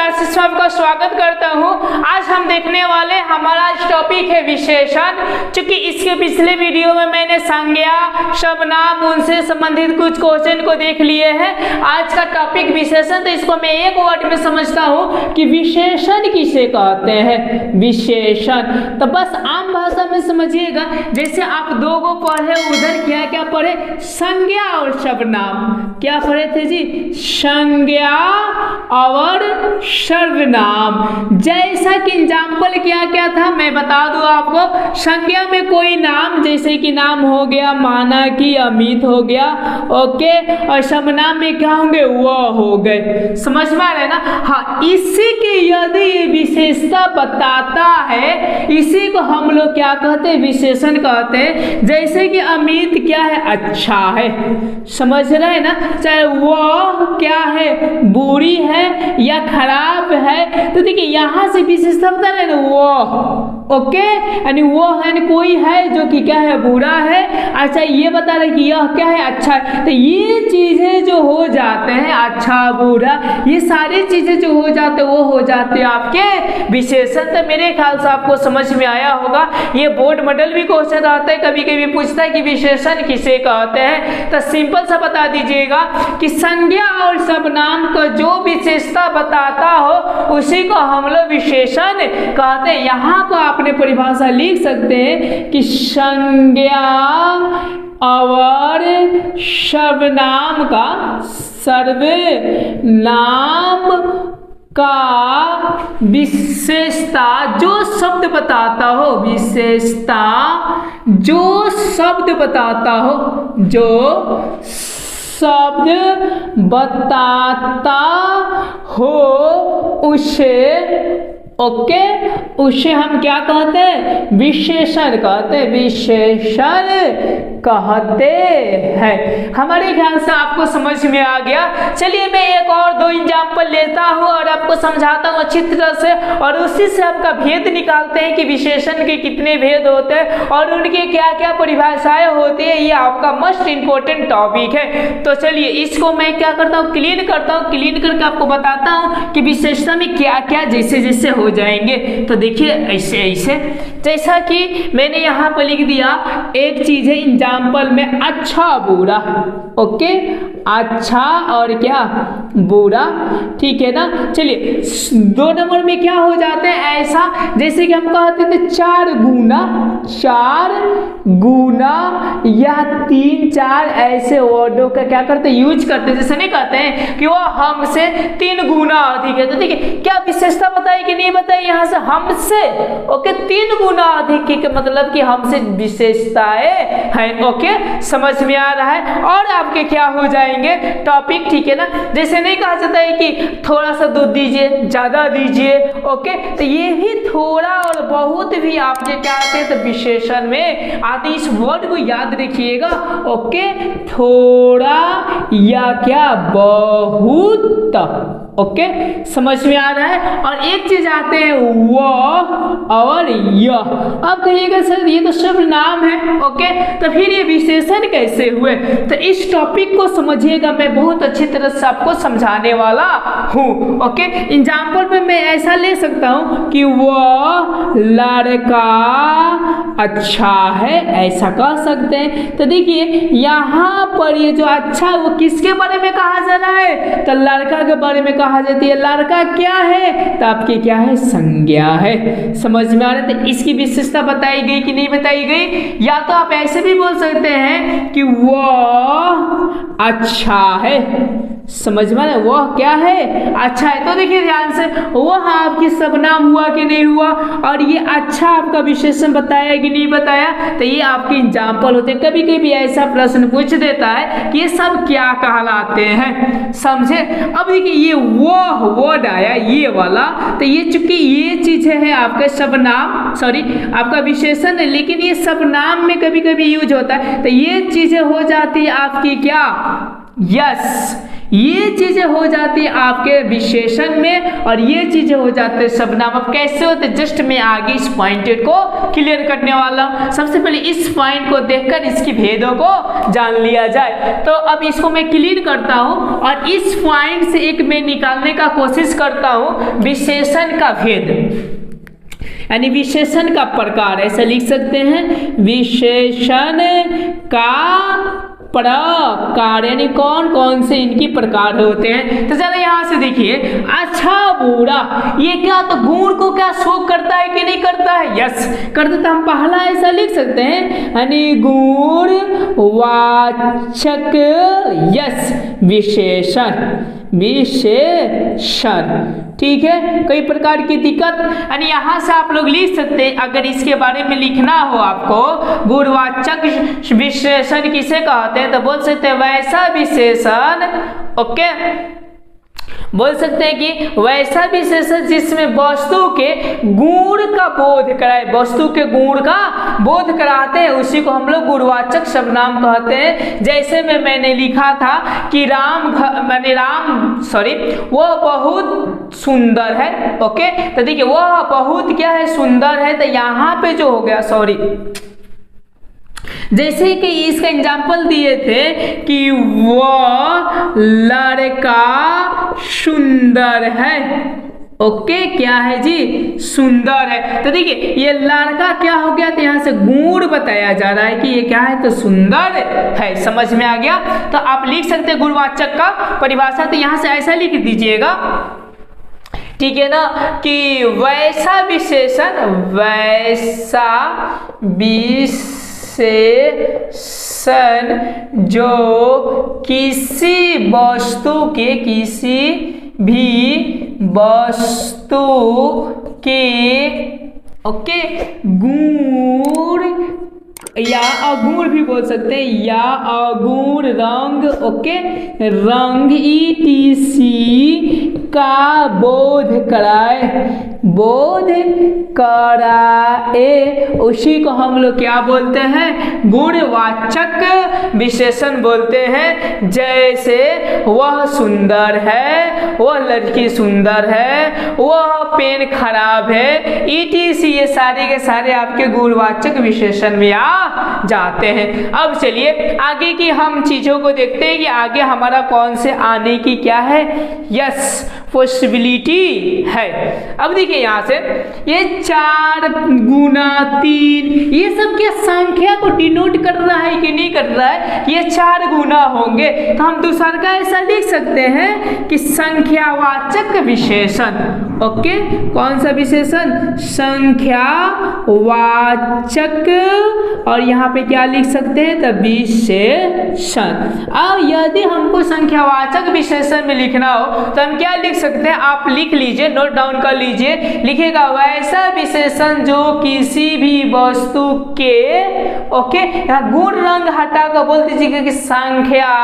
Classes में आपका स्वागत करता हूं। आज हम देखने वाले हमारा टॉपिक है विशेषण। चूंकि इसके पिछले वीडियो में मैंने संज्ञा, सर्वनाम, उनसे संबंधित कुछ क्वेश्चन को देख लिए हैं। आज का टॉपिक विशेषण, तो इसको मैं एक वर्ड में समझता हूं कि विशेषण किसे कहते हैं। विशेषण तो बस आम भाषा में समझिएगा, जैसे आप दो को पढ़े, उधर क्या क्या पढ़े, संज्ञा और सर्वनाम। क्या पढ़े थे जी? संज्ञा और सर्वनाम। जैसा कि एग्जाम्पल क्या क्या था मैं बता दूं आपको। संज्ञा में कोई नाम, जैसे कि नाम हो गया माना कि अमित हो गया, ओके। और सर्वनाम में क्या होंगे? वह हो गए। समझ में आ रहा है ना? हाँ, इसी की यदि विशेषता बताता है, इसी को हम लोग क्या कहते हैं? विशेषण कहते हैं। जैसे कि अमित क्या है? अच्छा है। समझ रहे हैं ना? चाहे वह क्या है? बुरी है या खराब है। तो देखिए यहाँ से विशेषता बता रहे ना, वो, ओके। यानी वो है, कोई है जो कि क्या है? बुरा है। अच्छा, ये बता रहे कि यह क्या है? अच्छा है। तो ये चीजें जो हो जाते हैं, अच्छा बुरा, ये सारी चीजें जो हो जाते हैं वो हो जाते हैं आपके विशेषण। तो मेरे ख्याल से आपको समझ में आया होगा। ये बोर्ड मॉडल भी क्वेश्चन आता है, कभी कभी पूछता है कि विशेषण किसे कहते हैं। तो सिंपल सा बता दीजिएगा कि संज्ञा और सर्वनाम को जो विशेषता बताता हो उसी को हम लोग विशेषण कहते हैं। यहाँ को आपने परिभाषा लिख सकते हैं कि संज्ञा और सर्वनाम का विशेषता जो शब्द बताता हो, विशेषता जो शब्द बताता हो, जो शब्द बताता हो उसे, ओके, उसे हम क्या कहते हैं? विशेषण कहते हैं। विशेषण कहते हैं। हमारे ख्याल से आपको समझ में आ गया। चलिए मैं एक और दो एग्जाम्पल लेता हूं और आपको समझाता हूं अच्छी तरह से, और उसी से आपका भेद निकालते हैं कि विशेषण के कितने भेद होते हैं और उनके क्या क्या परिभाषाएं होती है। ये आपका मोस्ट इंपॉर्टेंट टॉपिक है। तो चलिए इसको मैं क्या करता हूँ? क्लीन करता हूँ। क्लीन करके आपको बताता हूँ कि विशेषता में क्या क्या जैसे जैसे हो जाएंगे। तो देखिए ऐसे ऐसे, जैसा कि मैंने यहाँ पर लिख दिया, एक चीज है एग्जाम्पल में, अच्छा बुरा, ओके। अच्छा और क्या? बुरा, ठीक है ना। चलिए दो नंबर में क्या हो जाते हैं? ऐसा जैसे कि हम कहते थे चार गुना, चार गुना या तीन चार, ऐसे वर्डों का क्या करते हैं? यूज करते हैं। जैसे नहीं कहते हैं कि वो हमसे तीन गुना अधिक है। तो देखिए क्या विशेषता बताई कि नहीं बताई? यहाँ से हमसे, ओके, तीन गुना अधिक के मतलब कि हमसे विशेषताएं हैं, ओके। समझ में आ रहा है? और आपके क्या हो जाएंगे टॉपिक, ठीक है ना। जैसे नहीं कहा जाता है कि थोड़ा सा दूध दीजिए, ज्यादा दीजिए, ओके। तो ये भी थोड़ा और बहुत भी आपके क्या आते हैं? तो विशेषण में आते। इस वर्ड को याद रखिएगा, ओके। थोड़ा या क्या? बहुत, ओके। समझ में आ रहा है? और एक चीज आते हैं वह और यह। अब कहिएगा सर ये तो सर्वनाम है, ओके, तो फिर ये विशेषण कैसे हुए? तो इस टॉपिक को समझिएगा, मैं बहुत अच्छी तरह से आपको समझाने वाला हूँ, ओके। एग्जाम्पल में मैं ऐसा ले सकता हूँ कि वह लड़का अच्छा है, ऐसा कह सकते हैं। तो देखिए यहाँ पर ये जो अच्छा है वो किसके बारे में कहा जा रहा है? तो लड़का के बारे में कहा जाती है। लड़का क्या है? तो आपकी क्या है? संज्ञा है। समझ में आ रहा है? तो इसकी विशेषता बताई गई कि नहीं बताई गई? या तो आप ऐसे भी बोल सकते हैं कि वह अच्छा है। समझ में आ रहा है? वह क्या है? अच्छा है। तो देखिए ध्यान से, वह आपकी सर्वनाम हुआ कि नहीं हुआ, और ये अच्छा आपका विशेषण बताया कि नहीं बताया? तो ये आपके एग्जाम्पल होते हैं। कभी कभी ऐसा प्रश्न पूछ देता है कि ये सब क्या कहलाते हैं, समझे? अब देखिए ये वह वर्ड आया, ये वाला, तो ये चूंकि ये चीज है आपका सर्वनाम, सॉरी आपका विशेषण है, लेकिन ये सर्वनाम में कभी कभी यूज होता है। तो ये चीजें हो जाती है आपकी क्या? यस, ये चीजें हो जाती है आपके विशेषण में और ये चीजें हो जाते हैं सर्वनाम। अब कैसे होते, जस्ट मैं आगे इस पॉइंट को क्लियर करने वाला हूं। सबसे पहले इस पॉइंट को देखकर इसकी भेदों को जान लिया जाए। तो अब इसको मैं क्लियर करता हूं और इस पॉइंट से एक मैं निकालने का कोशिश करता हूं विशेषण का भेद, यानी विशेषण का प्रकार। ऐसा लिख सकते हैं विशेषण का प्रकार, यानी कौन कौन से इनकी प्रकार होते हैं। तो चलो यहां से देखिए, अच्छा बुरा, ये क्या तो गुण को क्या शो करता है कि नहीं करता है? यस करता। तो हम पहला ऐसा लिख सकते हैं, यानी गुण वाचक यस विशेषण, विशेषण। ठीक है, कई प्रकार की दिक्कत, यानी यहां से आप लोग लिख सकते हैं। अगर इसके बारे में लिखना हो आपको, गुणवाचक विशेषण किसे कहते हैं, तो बोल सकते हैं वैसा विशेषण, ओके, बोल सकते हैं कि वैसा विशेषण जिसमें वस्तु के गुण का बोध कराए, वस्तु के गुण का बोध कराते हैं, उसी को हम लोग गुणवाचक सर्वनाम कहते हैं। जैसे में मैंने लिखा था कि वह बहुत सुंदर है, ओके, तो देखिए वह बहुत क्या है, सुंदर है। तो यहाँ पे जो हो गया, जैसे कि इसका एग्जाम्पल दिए थे कि वह लड़का सुंदर है, ओके, क्या है जी, सुंदर है। तो देखिए ये लड़का क्या हो गया, तो यहाँ से गुण बताया जा रहा है कि ये क्या है, तो सुंदर है। समझ में आ गया? तो आप लिख सकते हैं गुणवाचक का परिभाषा, तो यहाँ से ऐसा लिख दीजिएगा, ठीक है ना, कि वैसा विशेषण, वैसा विशेषण जो किसी वस्तु के, किसी भी वस्तु के, ओके, गुण या अगुण भी बोल सकते हैं, या अगुण रंग, ओके, रंग ETC का बोध कराए, बोध कराए, उसी को हम लोग क्या बोलते हैं, गुणवाचक विशेषण बोलते हैं। जैसे वह सुंदर है, वह लड़की सुंदर है, वह पेन खराब है, ETC, ये सारे के सारे आपके गुणवाचक विशेषण में आ जाते हैं। अब चलिए आगे की हम चीजों को देखते हैं कि आगे हमारा कौन से आने की क्या है, यस पॉसिबिलिटी है। अब देखिए यहाँ से ये 4 गुना 3, ये सब क्या संख्या को डिनोट कर रहा है कि नहीं कर रहा है, ये 4 गुना होंगे। तो हम दूसरा का ऐसा लिख सकते हैं कि संख्यावाचक विशेषण, ओके, कौन सा विशेषण, संख्यावाचक, और यहाँ पे क्या लिख सकते हैं, तो विशेषण। अब यदि हमको संख्यावाचक विशेषण में लिखना हो तो हम क्या लिख सकते हैं, आप लिख लीजिए, नोट डाउन कर लीजिए, लिखेगा वैसा विशेषण जो किसी भी वस्तु के, ओके, यहाँ गुण रंग हटा कर बोल दीजिएगा कि संख्या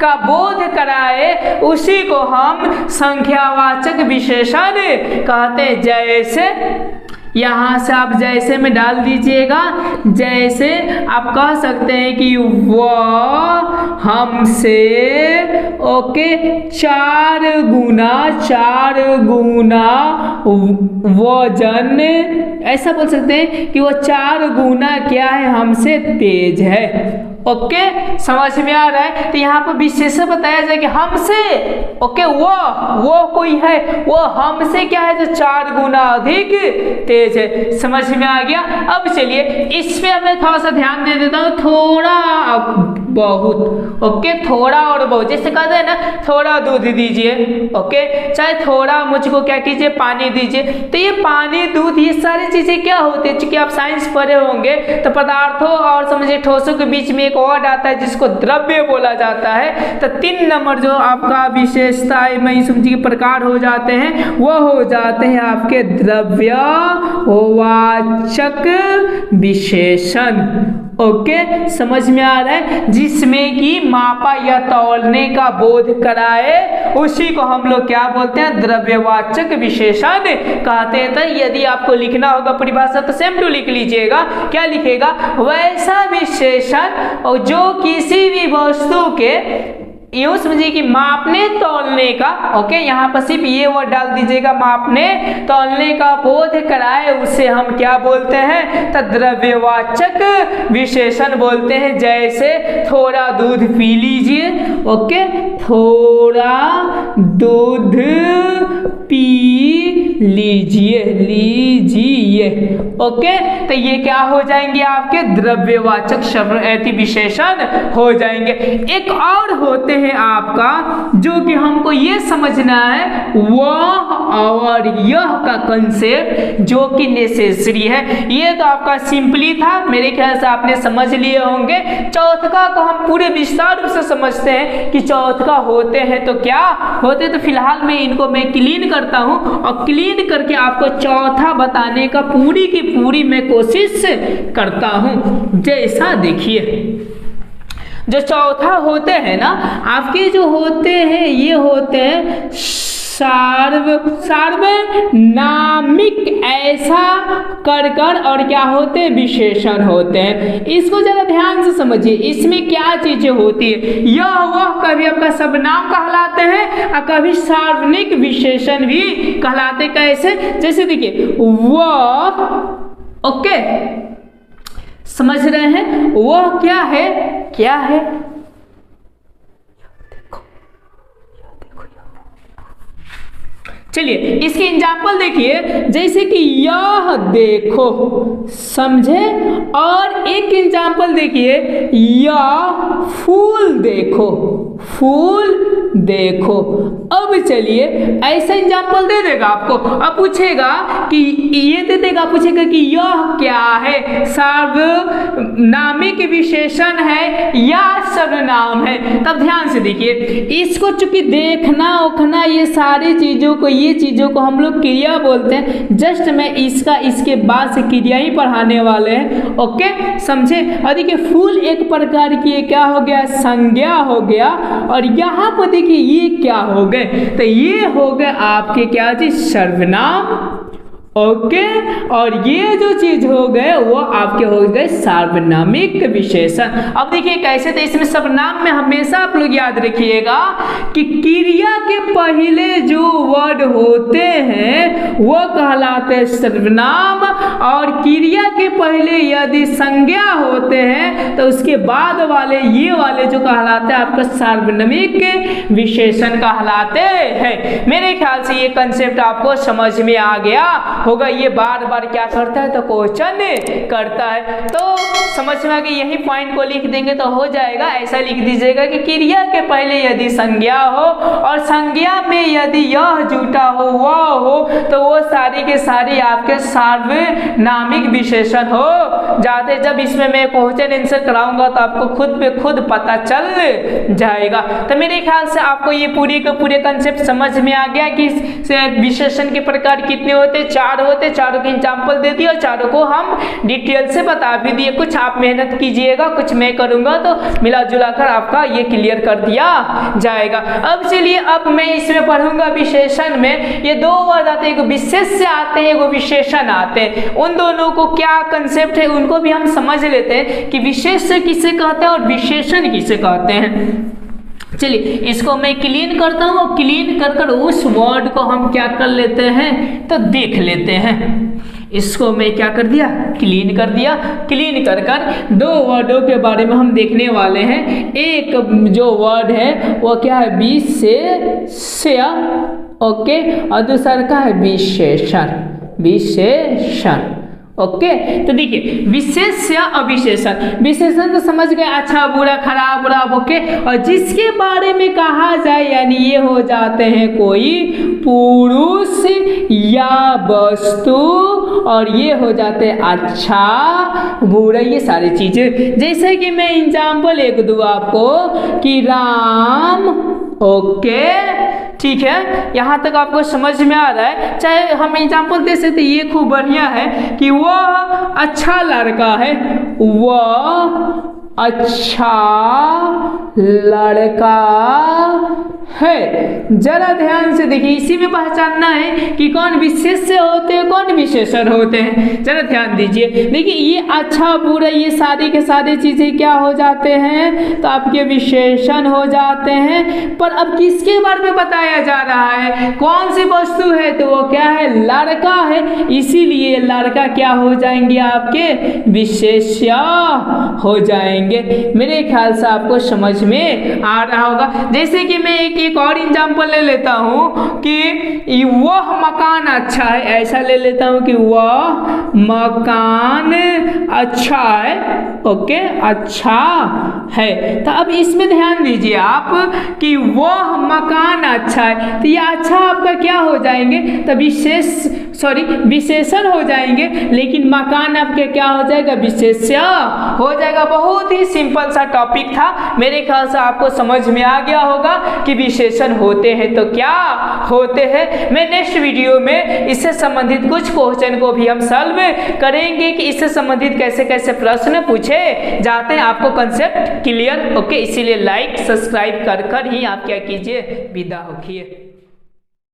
का बोध कराए, उसी को हम संख्यावाचक विशेषण कहते हैं। जैसे यहाँ से आप जैसे में डाल दीजिएगा, जैसे आप कह सकते हैं कि वह हमसे, ओके, 4 गुना वजन, ऐसा बोल सकते हैं कि वह 4 गुना क्या है, हमसे तेज है, ओके, समझ में आ रहा है। तो यहाँ पर विशेषण बताया जाए कि हमसे, ओके, वो कोई है, वो हमसे क्या है, तो 4 गुना अधिक तेज है। समझ में आ गया? अब चलिए इस पे मैं थोड़ा सा ध्यान दे देता हूँ, थोड़ा बहुत, ओके, थोड़ा और बहुत, जैसे कहते हैं ना, थोड़ा दूध दीजिए, ओके, चाहे थोड़ा मुझको क्या कीजिए, पानी दीजिए। तो ये पानी, दूध, ये सारी चीजें क्या होती है, चूंकि आप साइंस पढ़े होंगे, तो पदार्थों और समझिए ठोसों के बीच में एक वर्ड आता है जिसको द्रव्य बोला जाता है। तो 3 नंबर जो आपका विशेषता में समझिए प्रकार हो जाते हैं, वो हो जाते हैं आपके द्रव्य वाचक विशेषण, ओके, समझ में आ रहा है, जिसमें कि मापा या तौलने का बोध कराए, उसी को हम लोग क्या बोलते हैं, द्रव्यवाचक विशेषण कहते हैं। तो यदि आपको लिखना होगा परिभाषा तो सेम टू लिख लीजिएगा, क्या लिखेगा, वैसा विशेषण और जो किसी भी वस्तु के यूं समझिए कि मापने तौलने का, ओके, यहाँ पर सिर्फ ये वर्ड डाल दीजिएगा, मापने तौलने का बोध कराए उसे हम क्या बोलते हैं, तो द्रव्यवाचक विशेषण बोलते हैं। जैसे थोड़ा दूध पी लीजिए, ओके, थोड़ा दूध पी लीजिए, ओके, तो ये क्या हो जाएंगे, आपके द्रव्यवाचक शब्द विशेषण हो जाएंगे। एक और होते हैं आपका, जो कि हमको ये समझना है, वह और यह का कंसेप्ट जो कि नेसेसरी है। ये तो आपका सिंपली था, मेरे ख्याल से आपने समझ लिए होंगे। चौथका को हम पूरे विस्तार रूप से समझते हैं कि चौथका होते हैं तो क्या होते, तो फिलहाल मैं इनको क्लीन करता हूं और क्लीन करके आपको चौथा बताने का पूरी की पूरी मैं कोशिश करता हूं। जैसा देखिए, जो चौथा होते हैं ना आपके, जो होते हैं ये होते हैं सार्वनामिक, ऐसा कर कर और क्या होते हैं, विशेषण होते हैं। इसको जरा ध्यान से समझिए, इसमें क्या चीजें होती है। यह वह कभी आपका सर्वनाम कहलाते हैं और कभी सार्वनिक विशेषण भी कहलाते। कैसे, जैसे देखिए वह, ओके, समझ रहे हैं, वह क्या है, क्या है, चलिए इसकी एग्जाम्पल देखिए, जैसे कि यह देखो, समझे, और एक एग्जाम्पल देखिए, यह फूल देखो, फूल देखो। अब चलिए ऐसा एग्जाम्पल दे देगा आपको, अब पूछेगा कि ये दे देगा, पूछेगा कि यह क्या है, सार्वनामिक विशेषण है या सर्वनाम है। तब ध्यान से देखिए, इसको चूंकि देखना उखना ये सारी चीजों को, ये चीजों को हम लोग क्रिया बोलते हैं। जस्ट मैं इसका इसके बाद से क्रिया ही पढ़ाने वाले हैं, ओके, समझे। और देखिए फूल एक प्रकार की क्या हो गया, संज्ञा हो गया, और यहाँ पर देखिए ये क्या हो गए, तो ये हो गए आपके क्या चीज, सर्वनाम, ओके, और ये जो चीज हो गए वो आपके हो गए सार्वनामिक विशेषण। अब देखिए कैसे, तो इसमें सर्वनाम में हमेशा आप लोग याद रखिएगा कि क्रिया के पहले जो वर्ड होते हैं वो कहलाते हैं सर्वनाम, और क्रिया के पहले यदि संज्ञा होते हैं तो उसके बाद वाले ये वाले जो कहलाते हैं आपका सार्वनामिक विशेषण कहलाते हैं। मेरे ख्याल से ये कंसेप्ट आपको समझ में आ गया होगा। ये बार बार क्या करता है, तो क्वेश्चन करता है, तो समझ में आ गया। यही पॉइंट को लिख देंगे तो हो जाएगा। ऐसा लिख दीजिएगा कि क्रिया के पहले यदि संज्ञा हो और संज्ञा में यदि यह जुटा हो, वह हो, तो वो सारी के सारी आपके सार्वनामिक विशेषण हो जाते। जब इसमें मैं क्वेश्चन आंसर कराऊंगा तो आपको खुद पे खुद पता चल जाएगा। तो मेरे ख्याल से आपको ये पूरी के पूरे कंसेप्ट समझ में आ गया कि विशेषण के प्रकार कितने होते, 4 होते, चारों के एग्जाम्पल दे दिए और चारों को हम डिटेल से बता भी दिए। कुछ आप मेहनत कीजिएगा, कुछ मैं करूंगा, तो मिला जुला कर आपका ये क्लियर कर दिया जाएगा। अब चलिए, अब मैं इसमें पढ़ूंगा विशेषण में ये 2 वर्ड आते हैं, एक विशेष्य आते हैं, एक विशेषण आते हैं। उन दोनों को क्या कंसेप्ट है उनको भी हम समझ लेते हैं कि विशेष्य किसे कहते हैं और विशेषण किसे कहते हैं। चलिए इसको मैं क्लीन करता हूँ, और क्लीन कर कर उस वर्ड को हम क्या कर लेते हैं, तो देख लेते हैं। इसको मैं क्या कर दिया, क्लीन कर दिया। क्लीन कर कर 2 वर्डों के बारे में हम देखने वाले हैं। एक जो वर्ड है वो क्या है, विशेष्य, ओके, और दूसरा का है विशेषण, विशेषण, ओके। तो देखिए विशेष्य और विशेषण, विशेषण तो समझ गए, अच्छा बुरा खराब बुरा, ओके, और जिसके बारे में कहा जाए यानी ये हो जाते हैं कोई पुरुष या वस्तु, और ये हो जाते हैं अच्छा बुरा, ये सारी चीजें। जैसे कि मैं एग्जाम्पल एक दूँ आपको कि राम, ओके, ठीक है, यहाँ तक आपको समझ में आ रहा है। चाहे हम एग्जाम्पल दे सकते, ये खूब बढ़िया है कि वह अच्छा लड़का है, वह अच्छा लड़का है। जरा ध्यान से देखिए, इसी में पहचानना है कि कौन विशेष्य होते हैं कौन विशेषण होते हैं। जरा ध्यान दीजिए, देखिए ये अच्छा बुरा ये सारी के सारी चीजें क्या हो जाते हैं, तो आपके विशेषण हो जाते हैं। पर अब किसके बारे में बताया जा रहा है, कौन सी वस्तु है, तो वो क्या है, लड़का है। इसीलिए लड़का क्या हो जाएंगे, आपके विशेष्य हो जाएंगे। मेरे ख्याल से आपको समझ में आ रहा होगा। जैसे कि मैं एक और एग्जाम्पल ले लेता हूँ कि वह मकान अच्छा है, ऐसा ले लेता हूँ कि वह मकान अच्छा है, ओके, अच्छा है। तो अब इसमें ध्यान दीजिए आप कि वह मकान अच्छा है, तो ये अच्छा आपका क्या हो जाएंगे, तो विशेषण हो जाएंगे, लेकिन मकान आपके क्या हो जाएगा, विशेष्य हो जाएगा। बहुत ही सिंपल सा टॉपिक था, मेरे ख्याल से आपको समझ में आ गया होगा कि विशेषण होते हैं तो क्या होते हैं। मैं नेक्स्ट वीडियो में इससे संबंधित कुछ क्वेश्चन को भी हम सॉल्व करेंगे कि इससे संबंधित कैसे कैसे प्रश्न पूछे जाते हैं, आपको कंसेप्ट क्लियर, ओके। इसीलिए लाइक सब्सक्राइब कर ही आप क्या कीजिए, विदा होखिए।